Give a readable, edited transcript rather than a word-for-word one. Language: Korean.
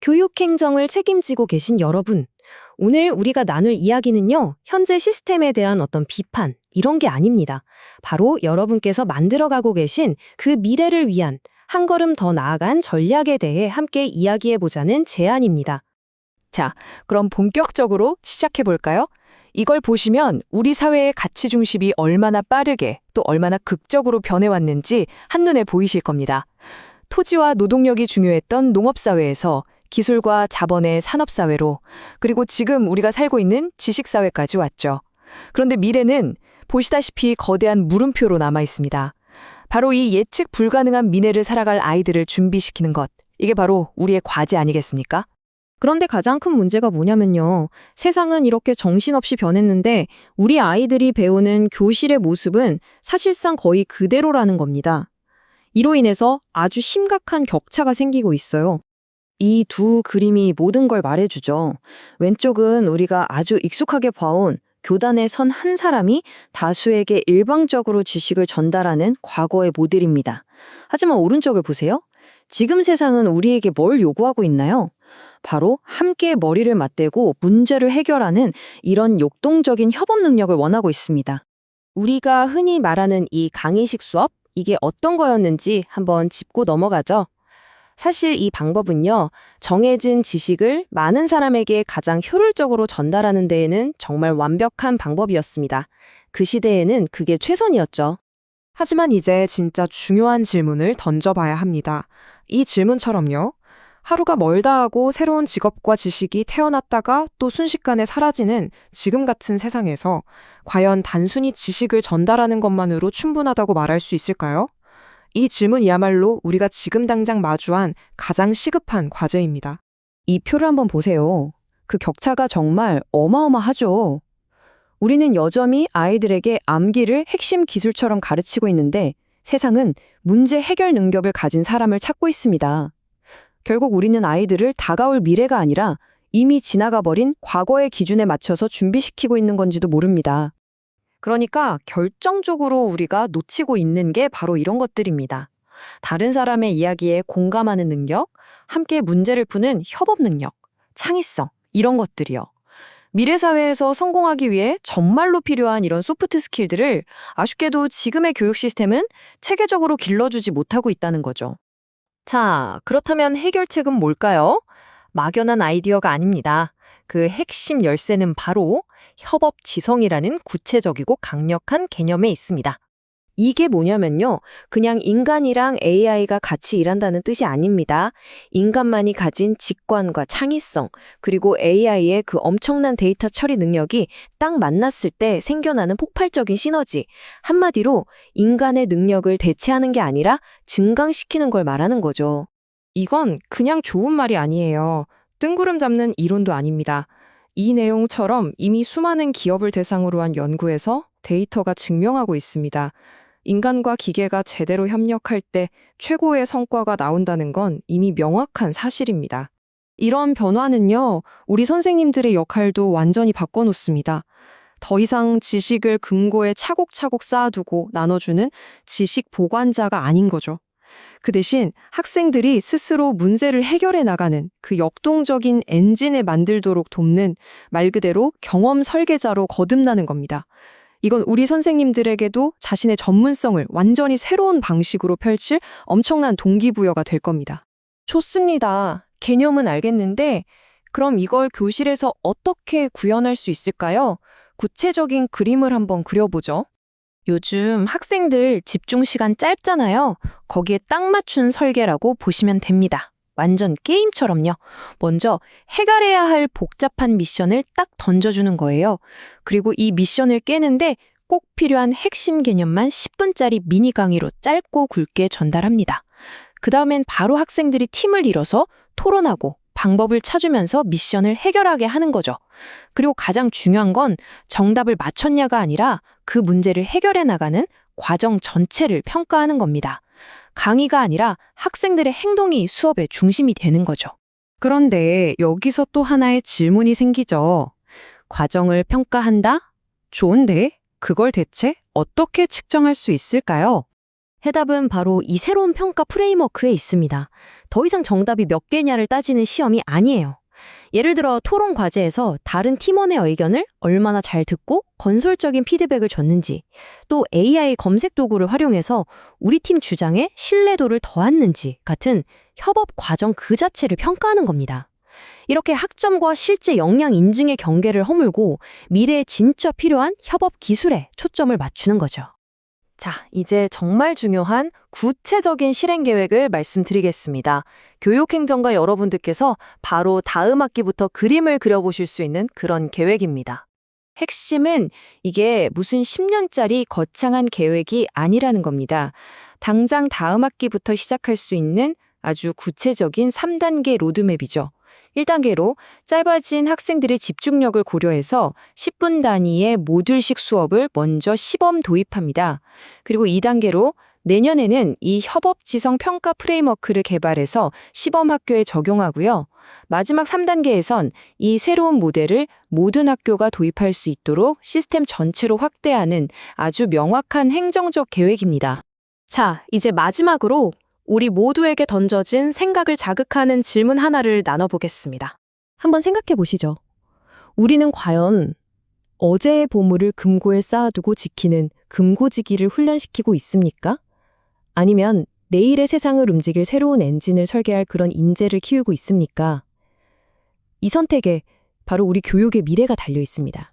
교육 행정을 책임지고 계신 여러분, 오늘 우리가 나눌 이야기는요, 현재 시스템에 대한 어떤 비판, 이런 게 아닙니다. 바로 여러분께서 만들어가고 계신 그 미래를 위한 한 걸음 더 나아간 전략에 대해 함께 이야기해보자는 제안입니다. 자, 그럼 본격적으로 시작해볼까요? 이걸 보시면 우리 사회의 가치 중심이 얼마나 빠르게 또 얼마나 극적으로 변해왔는지 한눈에 보이실 겁니다. 토지와 노동력이 중요했던 농업사회에서 기술과 자본의 산업사회로, 그리고 지금 우리가 살고 있는 지식사회까지 왔죠. 그런데 미래는 보시다시피 거대한 물음표로 남아 있습니다. 바로 이 예측 불가능한 미래를 살아갈 아이들을 준비시키는 것, 이게 바로 우리의 과제 아니겠습니까? 그런데 가장 큰 문제가 뭐냐면요. 세상은 이렇게 정신없이 변했는데 우리 아이들이 배우는 교실의 모습은 사실상 거의 그대로라는 겁니다. 이로 인해서 아주 심각한 격차가 생기고 있어요. 이 두 그림이 모든 걸 말해주죠. 왼쪽은 우리가 아주 익숙하게 봐온 교단에 선 한 사람이 다수에게 일방적으로 지식을 전달하는 과거의 모델입니다. 하지만 오른쪽을 보세요. 지금 세상은 우리에게 뭘 요구하고 있나요? 바로 함께 머리를 맞대고 문제를 해결하는 이런 역동적인 협업 능력을 원하고 있습니다. 우리가 흔히 말하는 이 강의식 수업, 이게 어떤 거였는지 한번 짚고 넘어가죠. 사실 이 방법은요, 정해진 지식을 많은 사람에게 가장 효율적으로 전달하는 데에는 정말 완벽한 방법이었습니다. 그 시대에는 그게 최선이었죠. 하지만 이제 진짜 중요한 질문을 던져봐야 합니다. 이 질문처럼요. 하루가 멀다 하고 새로운 직업과 지식이 태어났다가 또 순식간에 사라지는 지금 같은 세상에서 과연 단순히 지식을 전달하는 것만으로 충분하다고 말할 수 있을까요? 이 질문이야말로 우리가 지금 당장 마주한 가장 시급한 과제입니다. 이 표를 한번 보세요. 그 격차가 정말 어마어마하죠. 우리는 여전히 아이들에게 암기를 핵심 기술처럼 가르치고 있는데 세상은 문제 해결 능력을 가진 사람을 찾고 있습니다. 결국 우리는 아이들을 다가올 미래가 아니라 이미 지나가 버린 과거의 기준에 맞춰서 준비시키고 있는 건지도 모릅니다. 그러니까 결정적으로 우리가 놓치고 있는 게 바로 이런 것들입니다. 다른 사람의 이야기에 공감하는 능력, 함께 문제를 푸는 협업 능력, 창의성, 이런 것들이요. 미래 사회에서 성공하기 위해 정말로 필요한 이런 소프트 스킬들을 아쉽게도 지금의 교육 시스템은 체계적으로 길러주지 못하고 있다는 거죠. 자, 그렇다면 해결책은 뭘까요? 막연한 아이디어가 아닙니다. 그 핵심 열쇠는 바로 협업 지성이라는 구체적이고 강력한 개념에 있습니다. 이게 뭐냐면요. 그냥 인간이랑 AI가 같이 일한다는 뜻이 아닙니다. 인간만이 가진 직관과 창의성, 그리고 AI의 그 엄청난 데이터 처리 능력이 딱 만났을 때 생겨나는 폭발적인 시너지. 한마디로 인간의 능력을 대체하는 게 아니라 증강시키는 걸 말하는 거죠. 이건 그냥 좋은 말이 아니에요. 뜬구름 잡는 이론도 아닙니다. 이 내용처럼 이미 수많은 기업을 대상으로 한 연구에서 데이터가 증명하고 있습니다. 인간과 기계가 제대로 협력할 때 최고의 성과가 나온다는 건 이미 명확한 사실입니다. 이런 변화는요, 우리 선생님들의 역할도 완전히 바꿔놓습니다. 더 이상 지식을 금고에 차곡차곡 쌓아두고 나눠주는 지식 보관자가 아닌 거죠. 그 대신 학생들이 스스로 문제를 해결해 나가는 그 역동적인 엔진을 만들도록 돕는 말 그대로 경험 설계자로 거듭나는 겁니다. 이건 우리 선생님들에게도 자신의 전문성을 완전히 새로운 방식으로 펼칠 엄청난 동기부여가 될 겁니다. 좋습니다. 개념은 알겠는데 그럼 이걸 교실에서 어떻게 구현할 수 있을까요? 구체적인 그림을 한번 그려보죠. 요즘 학생들 집중 시간 짧잖아요. 거기에 딱 맞춘 설계라고 보시면 됩니다. 완전 게임처럼요. 먼저 해결해야 할 복잡한 미션을 딱 던져주는 거예요. 그리고 이 미션을 깨는데 꼭 필요한 핵심 개념만 10분짜리 미니 강의로 짧고 굵게 전달합니다. 그 다음엔 바로 학생들이 팀을 이뤄서 토론하고 방법을 찾으면서 미션을 해결하게 하는 거죠. 그리고 가장 중요한 건 정답을 맞췄냐가 아니라 그 문제를 해결해 나가는 과정 전체를 평가하는 겁니다. 강의가 아니라 학생들의 행동이 수업의 중심이 되는 거죠. 그런데 여기서 또 하나의 질문이 생기죠. 과정을 평가한다? 좋은데 그걸 대체 어떻게 측정할 수 있을까요? 해답은 바로 이 새로운 평가 프레임워크에 있습니다. 더 이상 정답이 몇 개냐를 따지는 시험이 아니에요. 예를 들어 토론 과제에서 다른 팀원의 의견을 얼마나 잘 듣고 건설적인 피드백을 줬는지, 또 AI 검색 도구를 활용해서 우리 팀 주장에 신뢰도를 더했는지 같은 협업 과정 그 자체를 평가하는 겁니다. 이렇게 학점과 실제 역량 인증의 경계를 허물고 미래에 진짜 필요한 협업 기술에 초점을 맞추는 거죠. 자, 이제 정말 중요한 구체적인 실행 계획을 말씀드리겠습니다. 교육행정가 여러분들께서 바로 다음 학기부터 그림을 그려보실 수 있는 그런 계획입니다. 핵심은 이게 무슨 10년짜리 거창한 계획이 아니라는 겁니다. 당장 다음 학기부터 시작할 수 있는 아주 구체적인 3단계 로드맵이죠. 1단계로 짧아진 학생들의 집중력을 고려해서 10분 단위의 모듈식 수업을 먼저 시범 도입합니다. 그리고 2단계로 내년에는 이 협업지성 평가 프레임워크를 개발해서 시범 학교에 적용하고요. 마지막 3단계에선 이 새로운 모델을 모든 학교가 도입할 수 있도록 시스템 전체로 확대하는 아주 명확한 행정적 계획입니다. 자, 이제 마지막으로 우리 모두에게 던져진 생각을 자극하는 질문 하나를 나눠보겠습니다. 한번 생각해 보시죠. 우리는 과연 어제의 보물을 금고에 쌓아두고 지키는 금고지기를 훈련시키고 있습니까? 아니면 내일의 세상을 움직일 새로운 엔진을 설계할 그런 인재를 키우고 있습니까? 이 선택에 바로 우리 교육의 미래가 달려 있습니다.